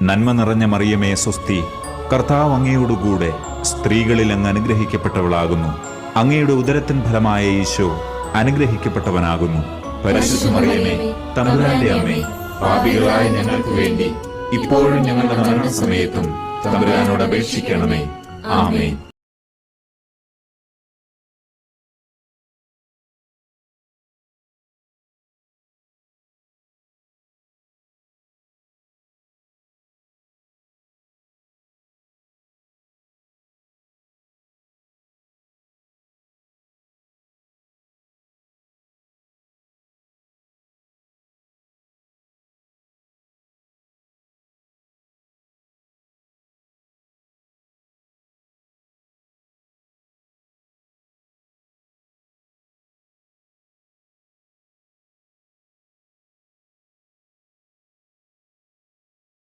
നന്മ നിറഞ്ഞ മറിയമേ സ്വസ്തി, കർത്താവ് അങ്ങയോടുകൂടെ സ്ത്രീകളിൽ അങ്ങ് അനുഗ്രഹിക്കപ്പെട്ടവളാകുന്നു. അങ്ങയുടെ ഉദരത്തിൻ ഫലമായ ഈശോ അനുഗ്രഹിക്കപ്പെട്ടവനാകുന്നു. പരിശുദ്ധ മറിയമേ, തമ്പുരാന്റെ അമ്മേ, പാപികളായ ഞങ്ങൾക്ക് വേണ്ടി ഇപ്പോഴും ഞങ്ങളുടെ മരണസമയത്തും തമ്പുരാനോട് അപേക്ഷിക്കണമേ. ആമേൻ.